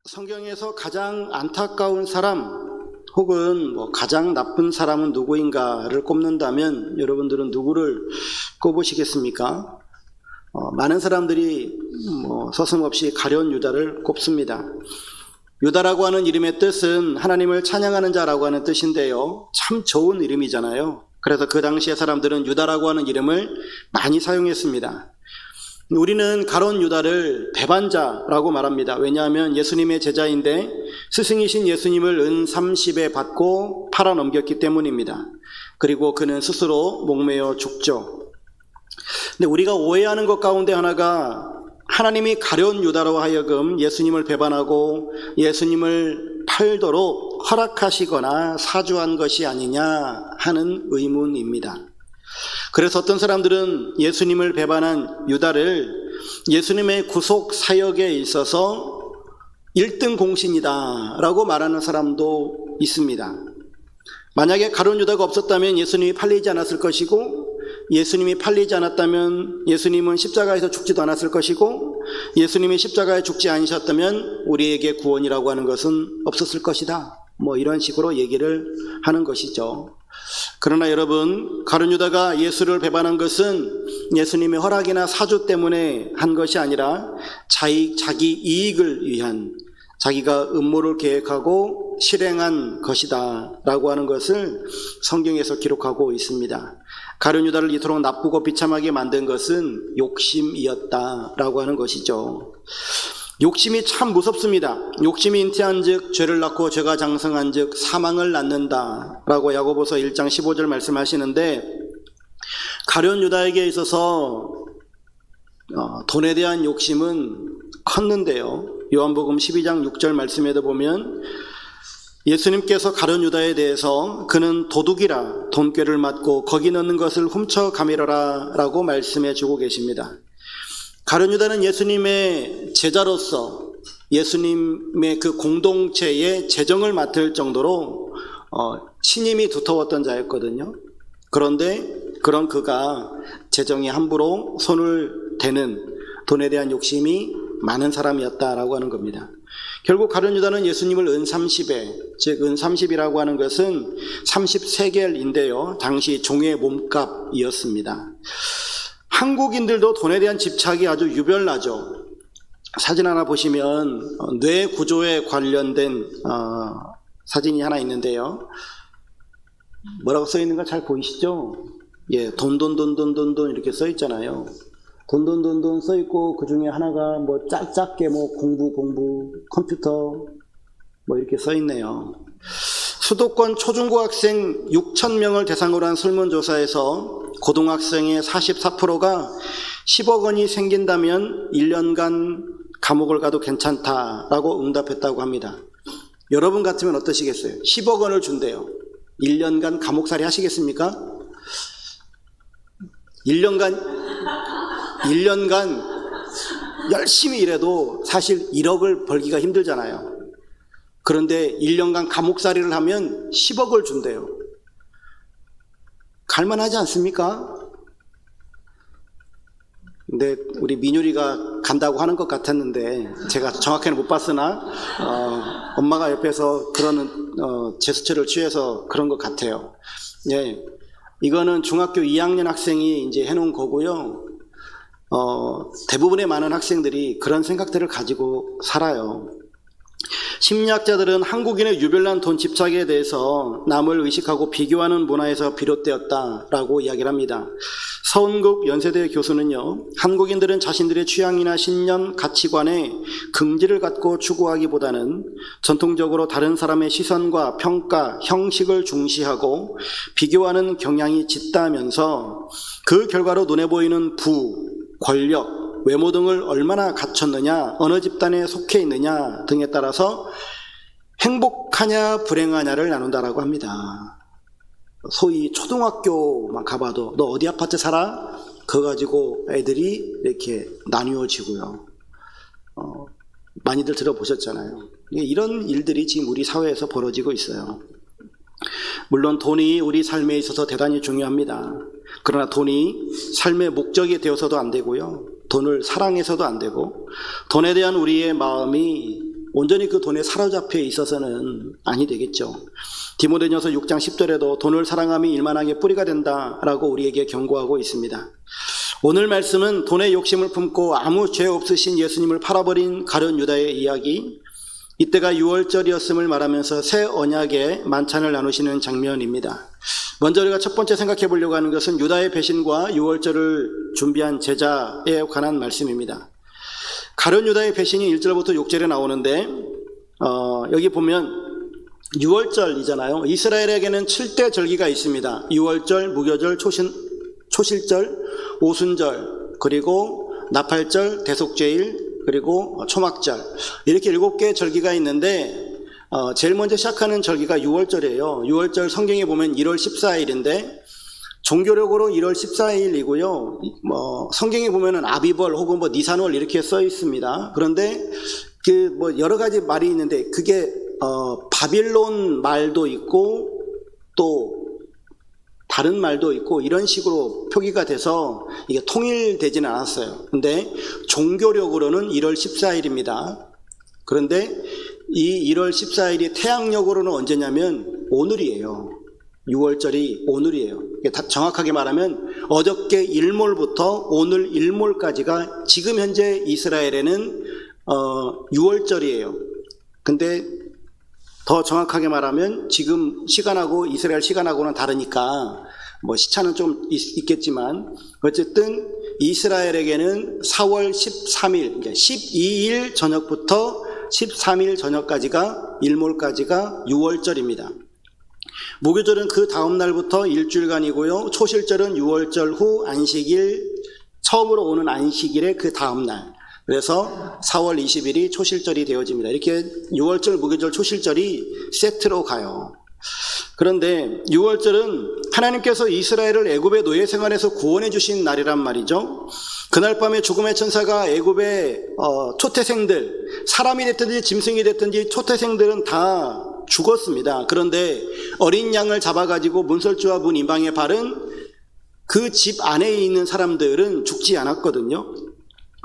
성경에서 가장 안타까운 사람 혹은 가장 나쁜 사람은 누구인가를 꼽는다면 여러분들은 누구를 꼽으시겠습니까? 많은 사람들이 서슴없이 가룟 유다를 꼽습니다. 유다라고 하는 이름의 뜻은 하나님을 찬양하는 자라고 하는 뜻인데요, 참 좋은 이름이잖아요. 그래서 그 당시에 사람들은 유다라고 하는 이름을 많이 사용했습니다. 우리는 가룟 유다를 배반자라고 말합니다. 왜냐하면 예수님의 제자인데 스승이신 예수님을 은 30에 받고 팔아넘겼기 때문입니다. 그리고 그는 스스로 목매어 죽죠. 근데 우리가 오해하는 것 가운데 하나가 하나님이 가룟 유다로 하여금 예수님을 배반하고 예수님을 팔도록 허락하시거나 사주한 것이 아니냐 하는 의문입니다. 그래서 어떤 사람들은 예수님을 배반한 유다를 예수님의 구속 사역에 있어서 1등 공신이다 라고 말하는 사람도 있습니다. 만약에 가룟 유다가 없었다면 예수님이 팔리지 않았을 것이고, 예수님이 팔리지 않았다면 예수님은 십자가에서 죽지도 않았을 것이고, 예수님이 십자가에 죽지 않으셨다면 우리에게 구원이라고 하는 것은 없었을 것이다, 이런 식으로 얘기를 하는 것이죠. 그러나 여러분, 가룟 유다가 예수를 배반한 것은 예수님의 허락이나 사주 때문에 한 것이 아니라 자기 이익을 위한, 자기가 음모를 계획하고 실행한 것이다 라고 하는 것을 성경에서 기록하고 있습니다. 가룟 유다를 이토록 나쁘고 비참하게 만든 것은 욕심이었다 라고 하는 것이죠. 욕심이 참 무섭습니다. 욕심이 잉태한 즉 죄를 낳고 죄가 장성한 즉 사망을 낳는다 라고 야고보서 1장 15절 말씀하시는데, 가룟 유다에게 있어서 돈에 대한 욕심은 컸는데요, 요한복음 12장 6절 말씀에도 보면 예수님께서 가룟 유다에 대해서 그는 도둑이라 돈꾀를 맞고 거기 넣는 것을 훔쳐가미러라 라고 말씀해 주고 계십니다. 가룟 유다는 예수님의 제자로서 예수님의 그 공동체의 재정을 맡을 정도로 신임이 두터웠던 자였거든요. 그런데 그런 그가 재정에 함부로 손을 대는 돈에 대한 욕심이 많은 사람이었다라고 하는 겁니다. 결국 가룟 유다는 예수님을 은 30에, 즉 은 30이라고 하는 것은 30세겔인데요, 당시 종의 몸값이었습니다. 한국인들도 돈에 대한 집착이 아주 유별나죠. 사진 하나 보시면 뇌 구조에 관련된 사진이 하나 있는데요, 뭐라고 써 있는 거 잘 보이시죠? 예, 돈 이렇게 써 있잖아요. 돈 써 있고 그 중에 하나가 짧게 공부 컴퓨터 이렇게 써 있네요. 수도권 초중고 학생 6,000명을 대상으로 한 설문조사에서 고등학생의 44%가 10억 원이 생긴다면 1년간 감옥을 가도 괜찮다라고 응답했다고 합니다. 여러분 같으면 어떠시겠어요? 10억 원을 준대요. 1년간 감옥살이 하시겠습니까? 1년간 열심히 일해도 사실 1억을 벌기가 힘들잖아요. 그런데 1년간 감옥살이를 하면 10억을 준대요. 갈만하지 않습니까? 근데 우리 민율이가 간다고 하는 것 같았는데 제가 정확히는 못 봤으나 엄마가 옆에서 그러는 제스처를 취해서 그런 것 같아요. 예, 이거는 중학교 2학년 학생이 이제 해놓은 거고요. 대부분의 많은 학생들이 그런 생각들을 가지고 살아요. 심리학자들은 한국인의 유별난 돈 집착에 대해서 남을 의식하고 비교하는 문화에서 비롯되었다라고 이야기를 합니다. 서은국 연세대 교수는요, 한국인들은 자신들의 취향이나 신념, 가치관에 긍지를 갖고 추구하기보다는 전통적으로 다른 사람의 시선과 평가, 형식을 중시하고 비교하는 경향이 짙다면서 그 결과로 눈에 보이는 부, 권력, 외모 등을 얼마나 갖췄느냐, 어느 집단에 속해 있느냐 등에 따라서 행복하냐 불행하냐를 나눈다라고 합니다. 소위 초등학교만 가봐도 너 어디 아파트 살아? 그거 가지고 애들이 이렇게 나뉘어지고요. 많이들 들어보셨잖아요. 이런 일들이 지금 우리 사회에서 벌어지고 있어요. 물론 돈이 우리 삶에 있어서 대단히 중요합니다. 그러나 돈이 삶의 목적이 되어서도 안 되고요, 돈을 사랑해서도 안 되고, 돈에 대한 우리의 마음이 온전히 그 돈에 사로잡혀 있어서는 아니 되겠죠. 디모데전서 6장 10절에도 돈을 사랑함이 일만하게 뿌리가 된다라고 우리에게 경고하고 있습니다. 오늘 말씀은 돈의 욕심을 품고 아무 죄 없으신 예수님을 팔아버린 가룟 유다의 이야기, 이때가 6월절이었음을 말하면서 새 언약의 만찬을 나누시는 장면입니다. 먼저 우리가 첫 번째 생각해 보려고 하는 것은 유다의 배신과 6월절을 준비한 제자에 관한 말씀입니다. 가룟 유다의 배신이 1절부터 6절에 나오는데 여기 보면 6월절이잖아요. 이스라엘에게는 7대 절기가 있습니다. 6월절, 무교절, 초실절, 오순절, 그리고 나팔절, 대속죄일, 그리고 초막절, 이렇게 7개의 절기가 있는데 제일 먼저 시작하는 절기가 6월절이에요. 6월절 성경에 보면 1월 14일인데 종교력으로 1월 14일이고요. 성경에 보면은 아비벌 혹은 니산월 이렇게 써 있습니다. 그런데 여러 가지 말이 있는데 그게 바빌론 말도 있고 또 다른 말도 있고 이런 식으로 표기가 돼서 이게 통일되지는 않았어요. 근데 종교력으로는 1월 14일입니다. 그런데 이 1월 14일이 태양력으로는 언제냐면 오늘이에요. 6월절이 오늘이에요. 정확하게 말하면 어저께 일몰부터 오늘 일몰까지가 지금 현재 이스라엘에는 6월절이에요. 근데 더 정확하게 말하면 지금 시간하고 이스라엘 시간하고는 다르니까 시차는 좀 있겠지만 어쨌든 이스라엘에게는 4월 13일, 12일 저녁부터 13일 저녁까지가 일몰까지가 6월절입니다. 무교절은 그 다음 날부터 일주일간이고요. 초실절은 6월절 후 안식일, 처음으로 오는 안식일의 그 다음 날. 그래서 4월 20일이 초실절이 되어집니다. 이렇게 6월절, 무교절, 초실절이 세트로 가요. 그런데 6월절은 하나님께서 이스라엘을 애굽의 노예 생활에서 구원해 주신 날이란 말이죠. 그날 밤에 죽음의 천사가 애굽의 초태생들, 사람이 됐든지 짐승이 됐든지 초태생들은 다 죽었습니다. 그런데 어린 양을 잡아가지고 문설주와 문 임방에 바른 그 집 안에 있는 사람들은 죽지 않았거든요.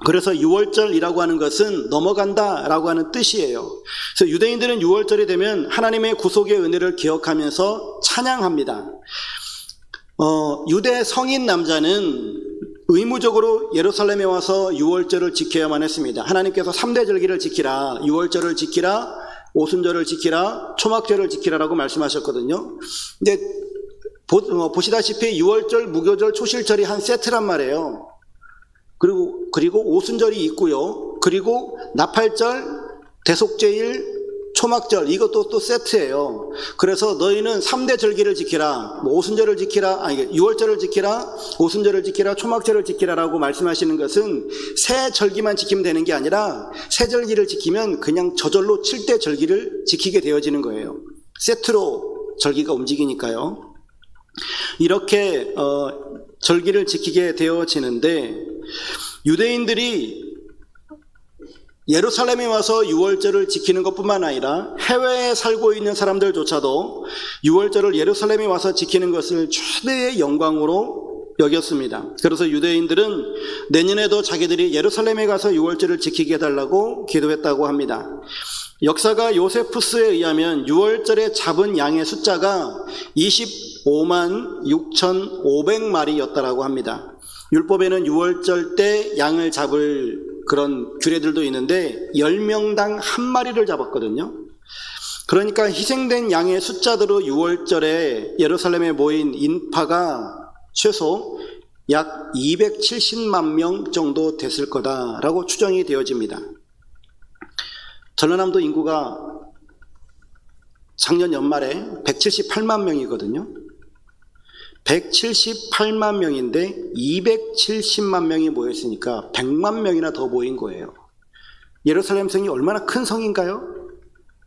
그래서 6월절이라고 하는 것은 넘어간다라고 하는 뜻이에요. 그래서 유대인들은 6월절이 되면 하나님의 구속의 은혜를 기억하면서 찬양합니다. 유대 성인 남자는 의무적으로 예루살렘에 와서 6월절을 지켜야만 했습니다. 하나님께서 3대 절기를 지키라, 6월절을 지키라, 오순절을 지키라, 초막절을 지키라라고 말씀하셨거든요. 근데 보시다시피 6월절, 무교절, 초실절이 한 세트란 말이에요. 그리고 오순절이 있고요. 그리고 나팔절, 대속죄일, 초막절, 이것도 또 세트예요. 그래서 너희는 3대 절기를 지키라, 오순절을 지키라, 6월절을 지키라, 오순절을 지키라, 초막절을 지키라라고 말씀하시는 것은 새 절기만 지키면 되는 게 아니라 새 절기를 지키면 그냥 저절로 7대 절기를 지키게 되어지는 거예요. 세트로 절기가 움직이니까요. 이렇게 절기를 지키게 되어지는데 유대인들이 예루살렘에 와서 6월절을 지키는 것뿐만 아니라 해외에 살고 있는 사람들조차도 6월절을 예루살렘에 와서 지키는 것을 최대의 영광으로 여겼습니다. 그래서 유대인들은 내년에도 자기들이 예루살렘에 가서 6월절을 지키게 해달라고 기도했다고 합니다. 역사가 요세푸스에 의하면 6월절에 잡은 양의 숫자가 25만 6,500마리였다고 합니다. 율법에는 6월절 때 양을 잡을 그런 규례들도 있는데 10명당 한 마리를 잡았거든요. 그러니까 희생된 양의 숫자대로 6월절에 예루살렘에 모인 인파가 최소 약 270만 명 정도 됐을 거다라고 추정이 되어집니다. 전라남도 인구가 작년 연말에 178만 명이거든요. 178만 명인데 270만 명이 모였으니까 100만 명이나 더 모인 거예요. 예루살렘 성이 얼마나 큰 성인가요?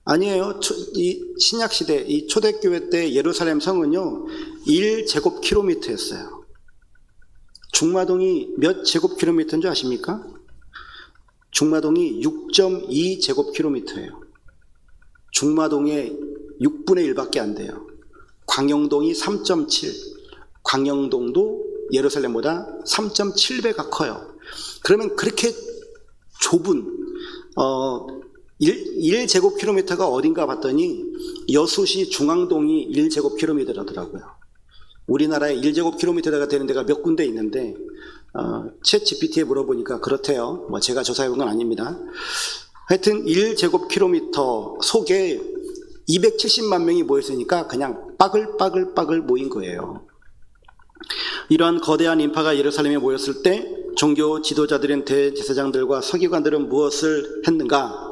아니에요. 이 신약시대, 이 초대교회 때 예루살렘 성은요 1제곱킬로미터였어요. 중마동이 몇 제곱킬로미터인 줄 아십니까? 중마동이 6.2제곱킬로미터예요. 중마동의 6분의 1밖에 안 돼요. 광영동이 3.7, 광영동도 예루살렘보다 3.7배가 커요. 그러면 그렇게 좁은 1제곱킬로미터가 어딘가 봤더니 여수시 중앙동이 1제곱킬로미터라더라고요. 우리나라에 1제곱킬로미터가 되는 데가 몇 군데 있는데 챗 GPT에 물어보니까 그렇대요. 뭐 제가 조사해본 건 아닙니다. 하여튼 1제곱킬로미터 속에 270만 명이 모였으니까 그냥 빠글빠글 모인 거예요. 이러한 거대한 인파가 예루살렘에 모였을 때 종교 지도자들인 대제사장들과 서기관들은 무엇을 했는가?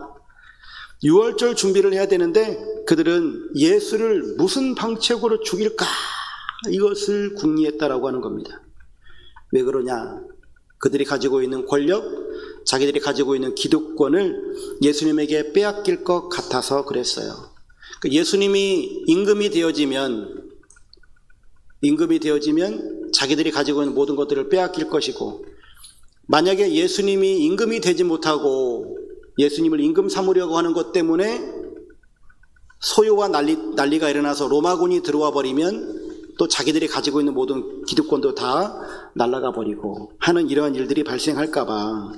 유월절 준비를 해야 되는데 그들은 예수를 무슨 방책으로 죽일까? 이것을 궁리했다라고 하는 겁니다. 왜 그러냐? 그들이 가지고 있는 권력, 자기들이 가지고 있는 기득권을 예수님에게 빼앗길 것 같아서 그랬어요. 예수님이 임금이 되어지면 자기들이 가지고 있는 모든 것들을 빼앗길 것이고, 만약에 예수님이 임금이 되지 못하고 예수님을 임금 삼으려고 하는 것 때문에 소요와 난리가 일어나서 로마군이 들어와 버리면 또 자기들이 가지고 있는 모든 기득권도 다 날아가 버리고 하는 이러한 일들이 발생할까 봐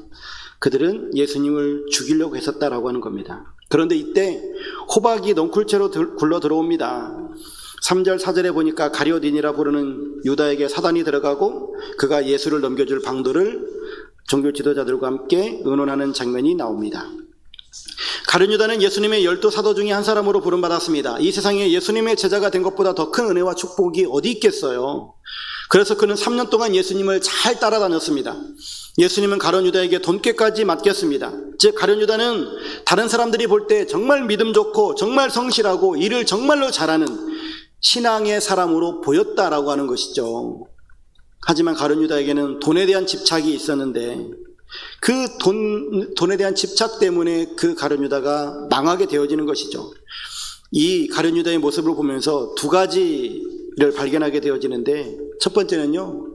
그들은 예수님을 죽이려고 했었다라고 하는 겁니다. 그런데 이때 호박이 넝쿨째로 굴러 들어옵니다. 3절 4절에 보니까 가룟유다인이라 부르는 유다에게 사단이 들어가고 그가 예수를 넘겨줄 방도를 종교 지도자들과 함께 의논하는 장면이 나옵니다. 가룟유다는 예수님의 12 사도 중에 한 사람으로 부름받았습니다. 이 세상에 예수님의 제자가 된 것보다 더 큰 은혜와 축복이 어디 있겠어요. 그래서 그는 3년 동안 예수님을 잘 따라다녔습니다. 예수님은 가룟유다에게 돈꾀까지 맡겼습니다. 즉 가룟유다는 다른 사람들이 볼 때 정말 믿음 좋고 정말 성실하고 일을 정말로 잘하는 신앙의 사람으로 보였다라고 하는 것이죠. 하지만 가룟유다에게는 돈에 대한 집착이 있었는데 그 돈에 대한 집착 때문에 그 가룟유다가 망하게 되어지는 것이죠. 이 가룟유다의 모습을 보면서 두 가지를 발견하게 되어지는데, 첫 번째는요,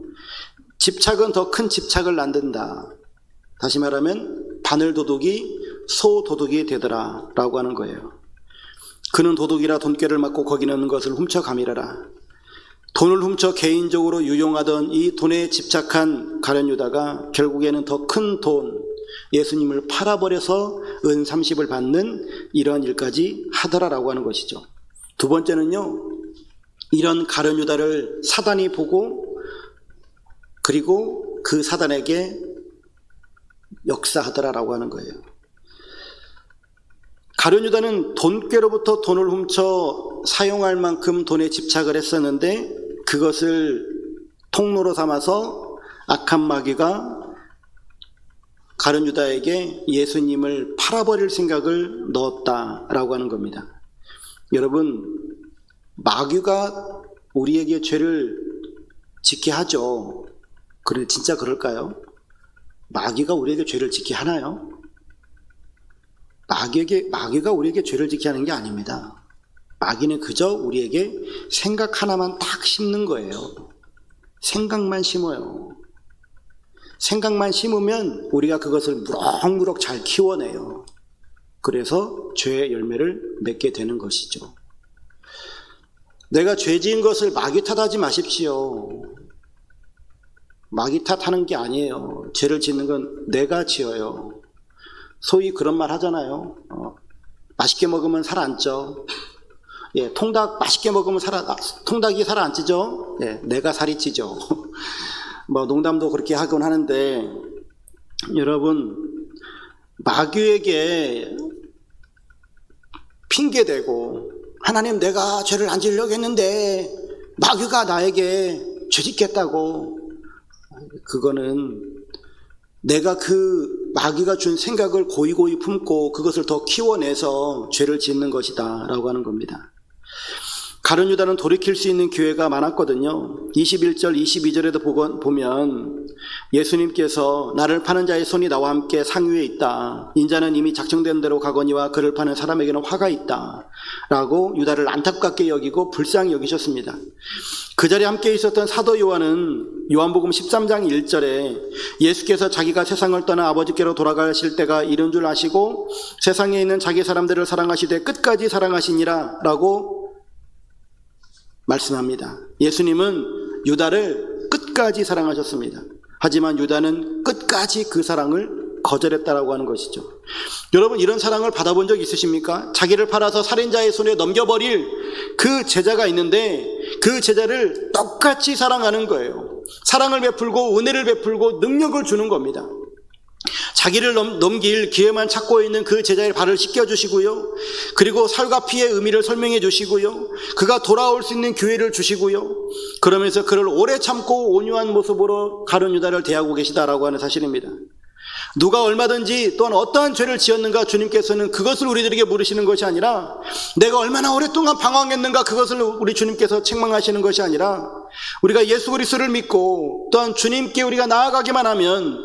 집착은 더 큰 집착을 낳는다. 다시 말하면 바늘도둑이 소도둑이 되더라 라고 하는 거예요. 그는 도둑이라 돈꾀를 맞고 거기 있는 것을 훔쳐가미라라. 돈을 훔쳐 개인적으로 유용하던 이 돈에 집착한 가룟유다가 결국에는 더 큰 돈, 예수님을 팔아버려서 은 30을 받는 이러한 일까지 하더라라고 하는 것이죠. 두 번째는요, 이런 가룟유다를 사단이 보고 그리고 그 사단에게 역사하더라라고 하는 거예요. 가룟유다는 돈꾀로부터 돈을 훔쳐 사용할 만큼 돈에 집착을 했었는데 그것을 통로로 삼아서 악한 마귀가 가룟유다에게 예수님을 팔아버릴 생각을 넣었다라고 하는 겁니다. 여러분, 마귀가 우리에게 죄를 짓게 하죠. 그런데 진짜 그럴까요? 마귀가 우리에게 죄를 짓게 하나요? 마귀가 우리에게 죄를 짓게 하는 게 아닙니다. 마귀는 그저 우리에게 생각 하나만 딱 심는 거예요. 생각만 심어요. 생각만 심으면 우리가 그것을 무럭무럭 잘 키워내요. 그래서 죄의 열매를 맺게 되는 것이죠. 내가 죄 지은 것을 마귀 탓하지 마십시오. 마귀 탓하는 게 아니에요. 죄를 짓는 건 내가 지어요. 소위 그런 말 하잖아요. 맛있게 먹으면 살 안 쪄. 예, 통닭 맛있게 먹으면 통닭이 살 안 찌죠? 예, 내가 살이 찌죠. 뭐 농담도 그렇게 하곤 하는데, 여러분, 마귀에게 핑계대고 하나님 내가 죄를 안 지으려고 했는데 마귀가 나에게 죄 짓겠다고, 그거는 내가 그 마귀가 준 생각을 고이고이 품고 그것을 더 키워내서 죄를 짓는 것이다 라고 하는 겁니다. 가룟유다는 돌이킬 수 있는 기회가 많았거든요. 21절 22절에도 보면 예수님께서 나를 파는 자의 손이 나와 함께 상위에 있다. 인자는 이미 작정된 대로 가거니와 그를 파는 사람에게는 화가 있다 라고 유다를 안타깝게 여기고 불쌍히 여기셨습니다. 그 자리에 함께 있었던 사도 요한은 요한복음 13장 1절에 예수께서 자기가 세상을 떠나 아버지께로 돌아가실 때가 이른 줄 아시고 세상에 있는 자기 사람들을 사랑하시되 끝까지 사랑하시니라 라고 말씀합니다. 예수님은 유다를 끝까지 사랑하셨습니다. 하지만 유다는 끝까지 그 사랑을 거절했다라고 하는 것이죠. 여러분, 이런 사랑을 받아본 적 있으십니까? 자기를 팔아서 살인자의 손에 넘겨버릴 그 제자가 있는데 그 제자를 똑같이 사랑하는 거예요. 사랑을 베풀고 은혜를 베풀고 능력을 주는 겁니다. 자기를 넘길 기회만 찾고 있는 그 제자의 발을 씻겨주시고요. 그리고 살과 피의 의미를 설명해 주시고요. 그가 돌아올 수 있는 기회를 주시고요. 그러면서 그를 오래 참고 온유한 모습으로 가룟 유다를 대하고 계시다라고 하는 사실입니다. 누가 얼마든지 또한 어떠한 죄를 지었는가 주님께서는 그것을 우리들에게 물으시는 것이 아니라 내가 얼마나 오랫동안 방황했는가 그것을 우리 주님께서 책망하시는 것이 아니라 우리가 예수 그리스도를 믿고 또한 주님께 우리가 나아가기만 하면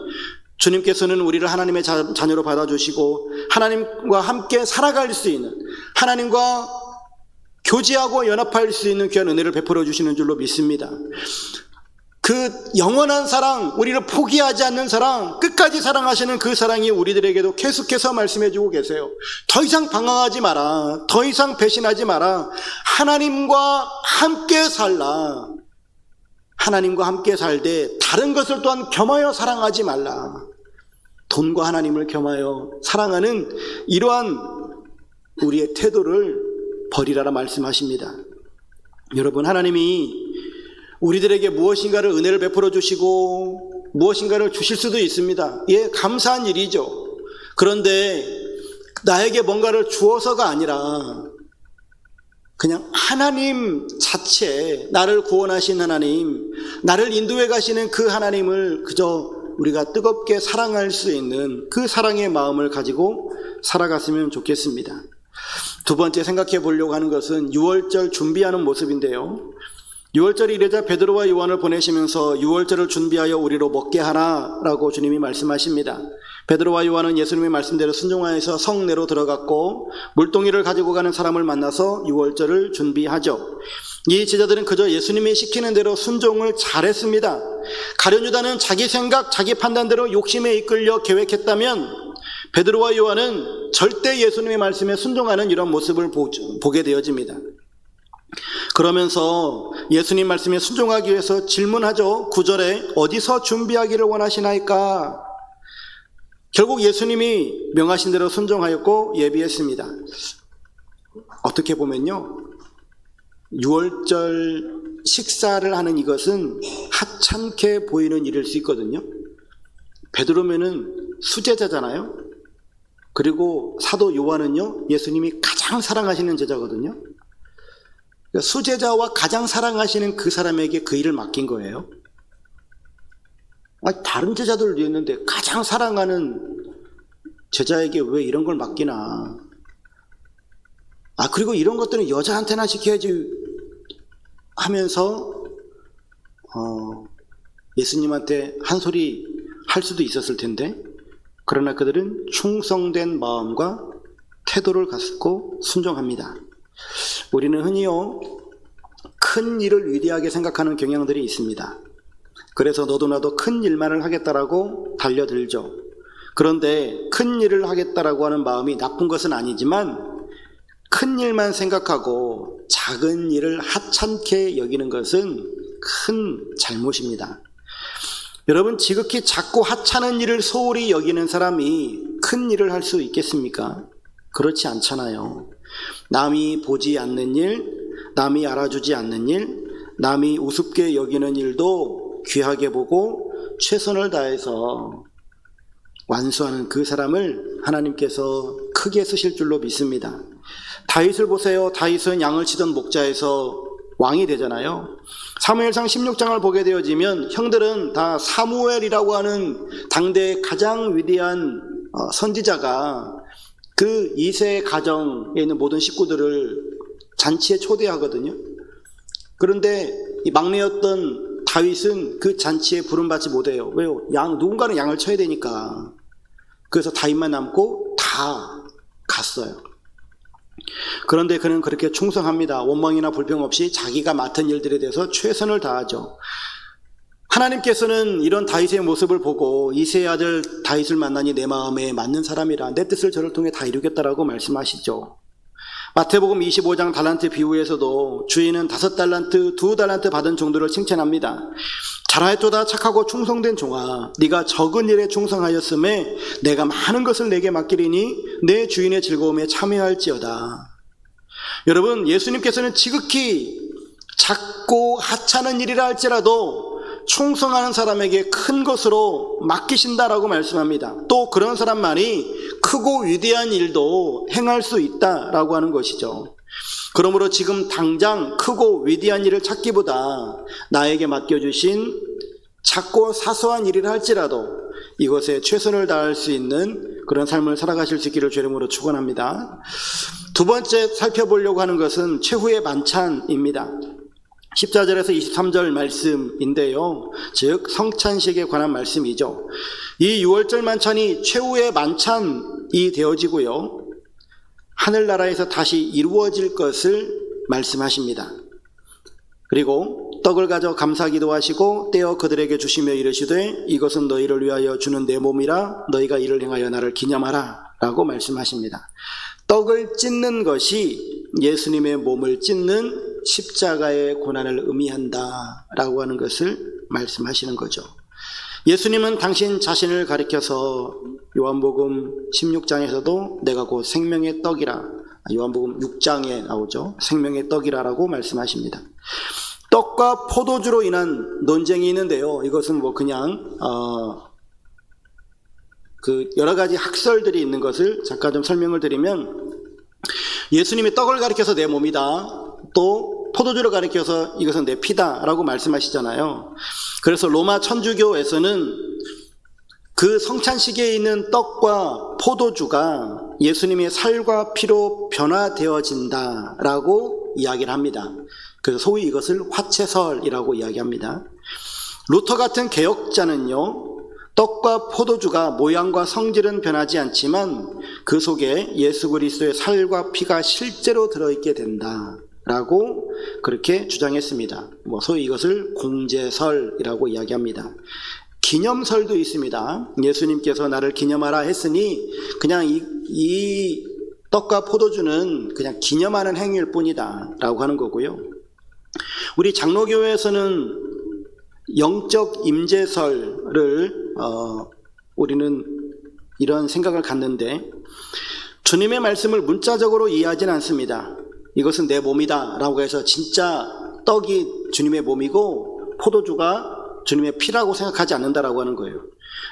주님께서는 우리를 하나님의 자녀로 받아주시고 하나님과 함께 살아갈 수 있는, 하나님과 교제하고 연합할 수 있는 귀한 은혜를 베풀어 주시는 줄로 믿습니다. 그 영원한 사랑, 우리를 포기하지 않는 사랑, 끝까지 사랑하시는 그 사랑이 우리들에게도 계속해서 말씀해 주고 계세요. 더 이상 방황하지 마라. 더 이상 배신하지 마라. 하나님과 함께 살라. 하나님과 함께 살되 다른 것을 또한 겸하여 사랑하지 말라. 돈과 하나님을 겸하여 사랑하는 이러한 우리의 태도를 버리라라 말씀하십니다. 여러분, 하나님이 우리들에게 무엇인가를 은혜를 베풀어 주시고 무엇인가를 주실 수도 있습니다. 예, 감사한 일이죠. 그런데 나에게 뭔가를 주어서가 아니라 그냥 하나님 자체, 나를 구원하신 하나님, 나를 인도해 가시는 그 하나님을 그저 우리가 뜨겁게 사랑할 수 있는 그 사랑의 마음을 가지고 살아갔으면 좋겠습니다. 두 번째 생각해 보려고 하는 것은 유월절 준비하는 모습인데요. 유월절이 이르자 베드로와 요한을 보내시면서 유월절을 준비하여 우리로 먹게 하라라고 주님이 말씀하십니다. 베드로와 요한은 예수님의 말씀대로 순종하여서 성내로 들어갔고 물동이를 가지고 가는 사람을 만나서 유월절을 준비하죠. 이 제자들은 그저 예수님이 시키는 대로 순종을 잘했습니다. 가룟 유다는 자기 생각, 자기 판단대로 욕심에 이끌려 계획했다면 베드로와 요한은 절대 예수님의 말씀에 순종하는 이런 모습을 보게 되어집니다. 그러면서 예수님 말씀에 순종하기 위해서 질문하죠. 9절에 어디서 준비하기를 원하시나이까? 결국 예수님이 명하신 대로 순종하였고 예비했습니다. 어떻게 보면요, 유월절 식사를 하는 이것은 하찮게 보이는 일일 수 있거든요. 베드로면은 수제자잖아요. 그리고 사도 요한은요, 예수님이 가장 사랑하시는 제자거든요. 수제자와 가장 사랑하시는 그 사람에게 그 일을 맡긴 거예요. 다른 제자들도 있는데 가장 사랑하는 제자에게 왜 이런 걸 맡기나. 그리고 이런 것들은 여자한테나 시켜야지 하면서 예수님한테 한 소리 할 수도 있었을 텐데, 그러나 그들은 충성된 마음과 태도를 갖고 순종합니다. 우리는 흔히요, 큰 일을 위대하게 생각하는 경향들이 있습니다. 그래서 너도 나도 큰 일만을 하겠다라고 달려들죠. 그런데 큰 일을 하겠다라고 하는 마음이 나쁜 것은 아니지만 큰 일만 생각하고 작은 일을 하찮게 여기는 것은 큰 잘못입니다. 여러분, 지극히 작고 하찮은 일을 소홀히 여기는 사람이 큰 일을 할 수 있겠습니까? 그렇지 않잖아요. 남이 보지 않는 일, 남이 알아주지 않는 일, 남이 우습게 여기는 일도 귀하게 보고 최선을 다해서 완수하는 그 사람을 하나님께서 크게 쓰실 줄로 믿습니다. 다윗을 보세요. 다윗은 양을 치던 목자에서 왕이 되잖아요. 사무엘상 16장을 보게 되어지면 형들은 다 사무엘이라고 하는 당대의 가장 위대한 선지자가 그 2세 가정에 있는 모든 식구들을 잔치에 초대하거든요. 그런데 이 막내였던 다윗은 그 잔치에 부름받지 못해요. 왜요? 누군가는 양을 쳐야 되니까. 그래서 다윗만 남고 다 갔어요. 그런데 그는 그렇게 충성합니다. 원망이나 불평 없이 자기가 맡은 일들에 대해서 최선을 다하죠. 하나님께서는 이런 다윗의 모습을 보고 이새의 아들 다윗을 만나니 내 마음에 맞는 사람이라 내 뜻을 저를 통해 다 이루겠다라고 말씀하시죠. 마태복음 25장 달란트 비유에서도 주인은 5달란트, 2달란트 받은 종들을 칭찬합니다. 잘하였도다 착하고 충성된 종아, 네가 적은 일에 충성하였음에 내가 많은 것을 내게 맡기리니 내 주인의 즐거움에 참여할지어다. 여러분, 예수님께서는 지극히 작고 하찮은 일이라 할지라도 충성하는 사람에게 큰 것으로 맡기신다라고 말씀합니다. 또 그런 사람만이 크고 위대한 일도 행할 수 있다라고 하는 것이죠. 그러므로 지금 당장 크고 위대한 일을 찾기보다 나에게 맡겨주신 작고 사소한 일이라 할지라도 이것에 최선을 다할 수 있는 그런 삶을 살아가실 수 있기를 주의 이름으로 축원합니다. 두 번째 살펴보려고 하는 것은 최후의 만찬입니다. 14절에서 23절 말씀인데요, 즉 성찬식에 관한 말씀이죠. 이 6월절 만찬이 최후의 만찬이 되어지고요, 하늘나라에서 다시 이루어질 것을 말씀하십니다. 그리고 떡을 가져 감사기도 하시고 떼어 그들에게 주시며 이르시되 이것은 너희를 위하여 주는 내 몸이라 너희가 이를 행하여 나를 기념하라 라고 말씀하십니다. 떡을 찢는 것이 예수님의 몸을 찢는 십자가의 고난을 의미한다 라고 하는 것을 말씀하시는 거죠. 예수님은 당신 자신을 가리켜서 요한복음 16장에서도 내가 곧 생명의 떡이라, 요한복음 6장에 나오죠. 생명의 떡이라라고 말씀하십니다. 떡과 포도주로 인한 논쟁이 있는데요, 이것은 그냥 여러 가지 학설들이 있는 것을 잠깐 좀 설명을 드리면, 예수님이 떡을 가리켜서 내 몸이다, 또 포도주를 가리켜서 이것은 내 피다 라고 말씀하시잖아요. 그래서 로마 천주교에서는 그 성찬식에 있는 떡과 포도주가 예수님의 살과 피로 변화되어진다 라고 이야기를 합니다. 그래서 소위 이것을 화채설이라고 이야기합니다. 루터 같은 개혁자는요, 떡과 포도주가 모양과 성질은 변하지 않지만 그 속에 예수 그리스도의 살과 피가 실제로 들어있게 된다 라고 그렇게 주장했습니다. 소위 이것을 공제설이라고 이야기합니다. 기념설도 있습니다. 예수님께서 나를 기념하라 했으니 그냥 이 떡과 포도주는 그냥 기념하는 행위일 뿐이다 라고 하는 거고요. 우리 장로교회에서는 영적 임재설을 우리는 이런 생각을 갖는데, 주님의 말씀을 문자적으로 이해하지는 않습니다. 이것은 내 몸이다 라고 해서 진짜 떡이 주님의 몸이고 포도주가 주님의 피라고 생각하지 않는다라고 하는 거예요.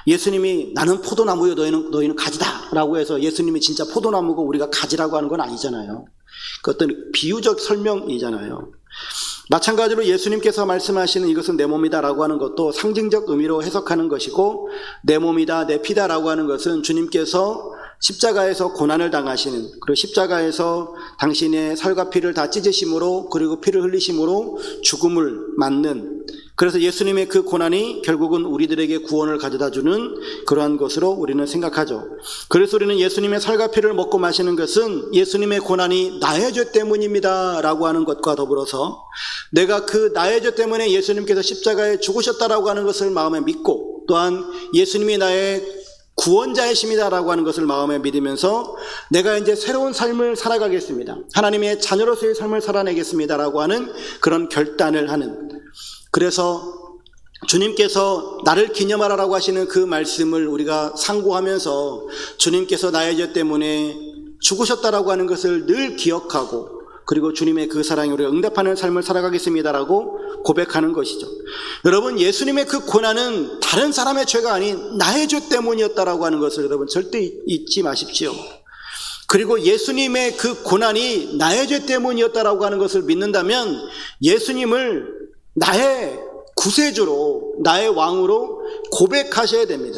예수님이 나는 포도나무요 너희는 가지다 라고 해서 예수님이 진짜 포도나무고 우리가 가지라고 하는 건 아니잖아요. 그 어떤 비유적 설명이잖아요. 마찬가지로 예수님께서 말씀하시는 이것은 내 몸이다 라고 하는 것도 상징적 의미로 해석하는 것이고, 내 몸이다 내 피다 라고 하는 것은 주님께서 십자가에서 고난을 당하시는, 그리고 십자가에서 당신의 살과 피를 다 찢으심으로, 그리고 피를 흘리심으로 죽음을 맞는, 그래서 예수님의 그 고난이 결국은 우리들에게 구원을 가져다 주는 그러한 것으로 우리는 생각하죠. 그래서 우리는 예수님의 살과 피를 먹고 마시는 것은 예수님의 고난이 나의 죄 때문입니다 라고 하는 것과 더불어서, 내가 그 나의 죄 때문에 예수님께서 십자가에 죽으셨다라고 하는 것을 마음에 믿고, 또한 예수님이 나의 구원자이십니다라고 하는 것을 마음에 믿으면서 내가 이제 새로운 삶을 살아가겠습니다, 하나님의 자녀로서의 삶을 살아내겠습니다라고 하는 그런 결단을 하는, 그래서 주님께서 나를 기념하라라고 하시는 그 말씀을 우리가 상고하면서 주님께서 나의 죄 때문에 죽으셨다라고 하는 것을 늘 기억하고, 그리고 주님의 그 사랑에 우리가 응답하는 삶을 살아가겠습니다라고 고백하는 것이죠. 여러분, 예수님의 그 고난은 다른 사람의 죄가 아닌 나의 죄 때문이었다라고 하는 것을 여러분 절대 잊지 마십시오. 그리고 예수님의 그 고난이 나의 죄 때문이었다라고 하는 것을 믿는다면 예수님을 나의 구세주로, 나의 왕으로 고백하셔야 됩니다.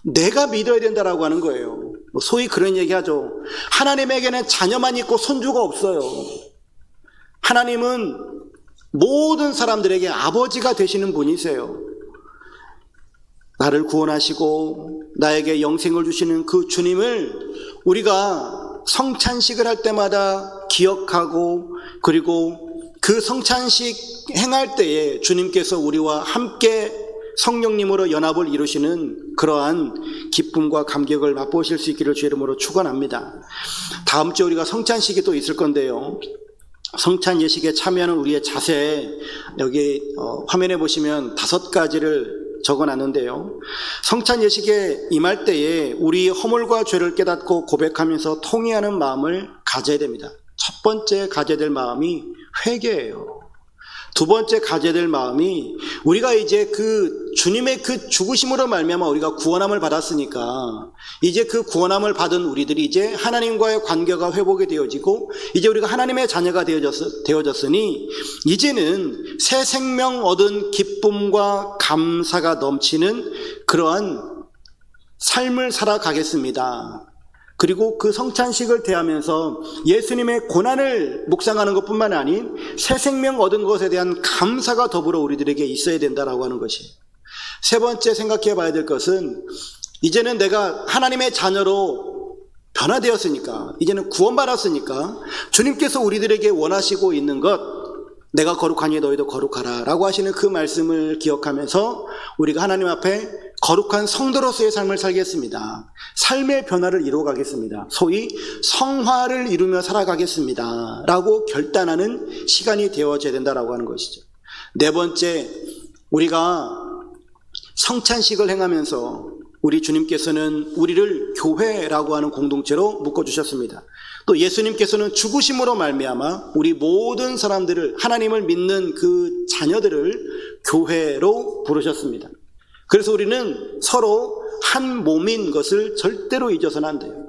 내가 믿어야 된다라고 하는 거예요. 소위 그런 얘기하죠. 하나님에게는 자녀만 있고 손주가 없어요. 하나님은 모든 사람들에게 아버지가 되시는 분이세요. 나를 구원하시고 나에게 영생을 주시는 그 주님을 우리가 성찬식을 할 때마다 기억하고, 그리고 그 성찬식 행할 때에 주님께서 우리와 함께 성령님으로 연합을 이루시는 그러한 기쁨과 감격을 맛보실 수 있기를 주의 이름으로 축원합니다. 다음 주에 우리가 성찬식이 또 있을 건데요, 성찬 예식에 참여하는 우리의 자세, 여기 화면에 보시면 5가지를 적어놨는데요. 성찬 예식에 임할 때에 우리 허물과 죄를 깨닫고 고백하면서 통회하는 마음을 가져야 됩니다. 첫 번째 가져야 될 마음이 회개예요. 두 번째 가져야 될 마음이, 우리가 이제 그 주님의 그 죽으심으로 말미암아 우리가 구원함을 받았으니까 이제 그 구원함을 받은 우리들이 이제 하나님과의 관계가 회복이 되어지고 이제 우리가 하나님의 자녀가 되어졌으니 이제는 새 생명 얻은 기쁨과 감사가 넘치는 그러한 삶을 살아가겠습니다. 그리고 그 성찬식을 대하면서 예수님의 고난을 묵상하는 것뿐만 아닌 새 생명 얻은 것에 대한 감사가 더불어 우리들에게 있어야 된다라고 하는 것이에요. 세 번째 생각해 봐야 될 것은, 이제는 내가 하나님의 자녀로 변화되었으니까, 이제는 구원받았으니까 주님께서 우리들에게 원하시고 있는 것, 내가 거룩하니 너희도 거룩하라 라고 하시는 그 말씀을 기억하면서 우리가 하나님 앞에 거룩한 성도로서의 삶을 살겠습니다. 삶의 변화를 이루어 가겠습니다. 소위 성화를 이루며 살아가겠습니다 라고 결단하는 시간이 되어져야 된다라고 하는 것이죠. 네 번째, 우리가 성찬식을 행하면서 우리 주님께서는 우리를 교회라고 하는 공동체로 묶어주셨습니다. 또 예수님께서는 죽으심으로 말미암아 우리 모든 사람들을, 하나님을 믿는 그 자녀들을 교회로 부르셨습니다. 그래서 우리는 서로 한 몸인 것을 절대로 잊어서는 안 돼요.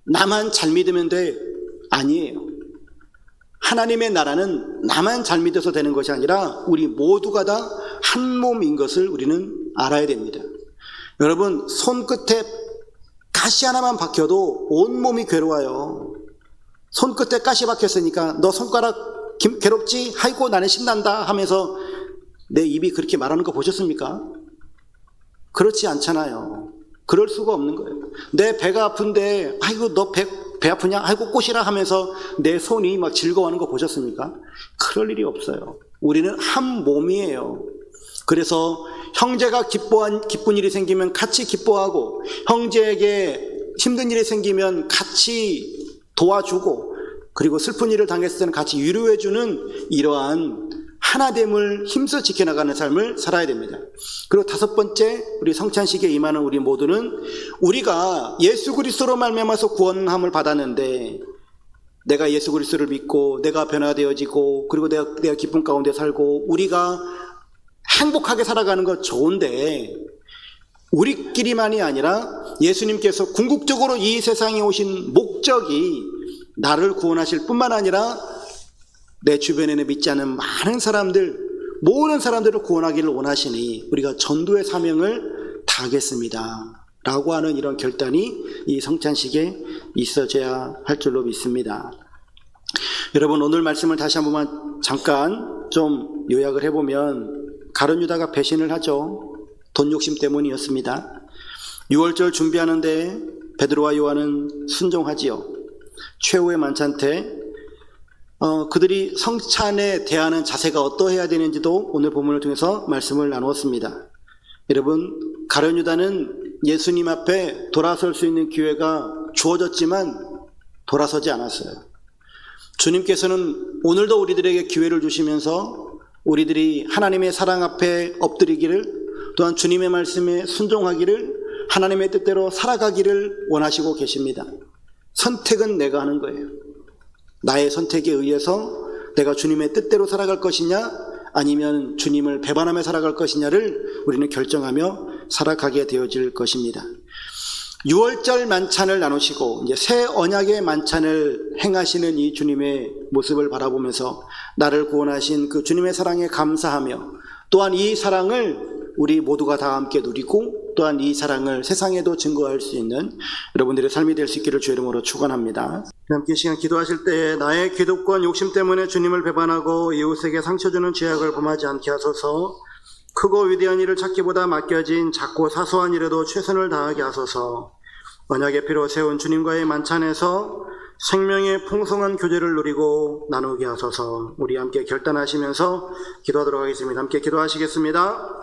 나만 잘 믿으면 돼? 아니에요. 하나님의 나라는 나만 잘 믿어서 되는 것이 아니라 우리 모두가 다 한 몸인 것을 우리는 알아야 됩니다. 여러분, 손끝에 가시 하나만 박혀도 온몸이 괴로워요. 손끝에 가시 박혔으니까 너 손가락 괴롭지? 아이고 나는 신난다 하면서 내 입이 그렇게 말하는 거 보셨습니까? 그렇지 않잖아요. 그럴 수가 없는 거예요. 내 배가 아픈데 아이고 너 배 아프냐? 아이고 꽃이라 하면서 내 손이 막 즐거워하는 거 보셨습니까? 그럴 일이 없어요. 우리는 한 몸이에요. 그래서 형제가 기쁜 일이 생기면 같이 기뻐하고, 형제에게 힘든 일이 생기면 같이 도와주고, 그리고 슬픈 일을 당했을 때는 같이 위로해주는 이러한 하나됨을 힘써 지켜나가는 삶을 살아야 됩니다. 그리고 5번째, 우리 성찬식에 임하는 우리 모두는 우리가 예수 그리스도로 말미암아서 구원함을 받았는데, 내가 예수 그리스도를 믿고 내가 변화되어지고 그리고 내가 기쁨 가운데 살고 우리가 행복하게 살아가는 것 좋은데, 우리끼리만이 아니라 예수님께서 궁극적으로 이 세상에 오신 목적이 나를 구원하실 뿐만 아니라 내 주변에는 믿지 않는 많은 사람들, 모든 사람들을 구원하기를 원하시니 우리가 전도의 사명을 다하겠습니다 라고 하는 이런 결단이 이 성찬식에 있어져야 할 줄로 믿습니다. 여러분, 오늘 말씀을 다시 한 번만 잠깐 좀 요약을 해보면, 가룟 유다가 배신을 하죠. 돈 욕심 때문이었습니다. 유월절 준비하는데 베드로와 요한은 순종하지요. 최후의 만찬 때 그들이 성찬에 대하는 자세가 어떠해야 되는지도 오늘 본문을 통해서 말씀을 나누었습니다. 여러분, 가룟 유다는 예수님 앞에 돌아설 수 있는 기회가 주어졌지만 돌아서지 않았어요. 주님께서는 오늘도 우리들에게 기회를 주시면서 우리들이 하나님의 사랑 앞에 엎드리기를, 또한 주님의 말씀에 순종하기를, 하나님의 뜻대로 살아가기를 원하시고 계십니다. 선택은 내가 하는 거예요. 나의 선택에 의해서 내가 주님의 뜻대로 살아갈 것이냐, 아니면 주님을 배반하며 살아갈 것이냐를 우리는 결정하며 살아가게 되어질 것입니다. 6월절 만찬을 나누시고 이제 새 언약의 만찬을 행하시는 이 주님의 모습을 바라보면서 나를 구원하신 그 주님의 사랑에 감사하며, 또한 이 사랑을 우리 모두가 다 함께 누리고 또한 이 사랑을 세상에도 증거할 수 있는 여러분들의 삶이 될 수 있기를 주의 이름으로 축원합니다. 함께 시간 기도하실 때 나의 기득권 욕심 때문에 주님을 배반하고 이웃에게 상처 주는 죄악을 범하지 않게 하소서. 크고 위대한 일을 찾기보다 맡겨진 작고 사소한 일에도 최선을 다하게 하소서. 언약의 피로 세운 주님과의 만찬에서 생명의 풍성한 교제를 누리고 나누게 하소서. 우리 함께 결단하시면서 기도하도록 하겠습니다. 함께 기도하시겠습니다.